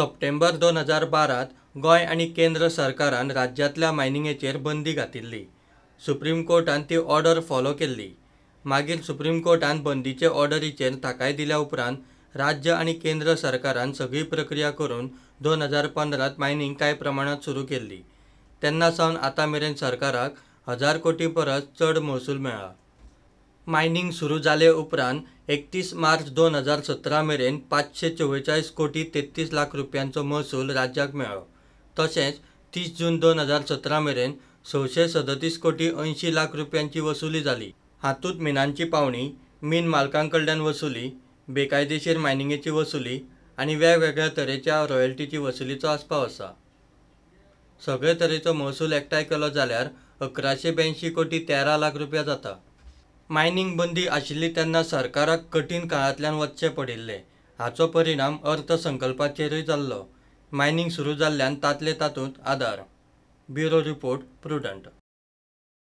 September 2012 Goa आणि केंद्र सरकारान राज्यातल्या मायनिंगेचेर बंदी घातिल्ली। सुप्रीम कोर्टान ती ऑर्डर फॉलो केल्ली। मागीर सुप्रीम कोर्टान बंदीचे ऑर्डरीचेर थाकाय दिल्या उपरांत राज्य आणि केंद्र सरकारान सगळी प्रक्रिया करून 2015 मायनिंग कांय प्रमाणात सुरू केल्ली। तेन्ना सावन आतां मेरेन सरकाराक 1000 कोटी परस चड महसूल मेळ्ळा। मायनिंग सुरू जाले उपरांत 31 मार्च 2017 मेरेन 544 कोटी 33 लाख रुपयांचो महसूल राज्याक मेळ्ळो। तशेंच 30 जून 2017 मेरेन 637 कोटी 80 लाख रुपयांची वसुली जाली। हातूंत मिनांची पावणी, मिन मालकांकडल्यान वसुली, बेकायदेशीर मायनिंगेची वसुली आनी वेगवेगळ्या तरेच्या रॉयल्टीची वसुलीचो आस्पाव आसा। सगळे तरेचो महसूल एकठांय केलो जाल्यार 1182 कोटी 13 लाख रुपया जाता। मायनिंग बंदी आशिल्ली तेन्ना सरकाराक कठीण काळांतल्यान वचचें पडिल्लें। हाचो परिणाम अर्थसंकल्पाचेरूय जाल्लो। मायनिंग सुरू जाल्ल्यान तांतले तातूंत आदार। Bureau report, prudent.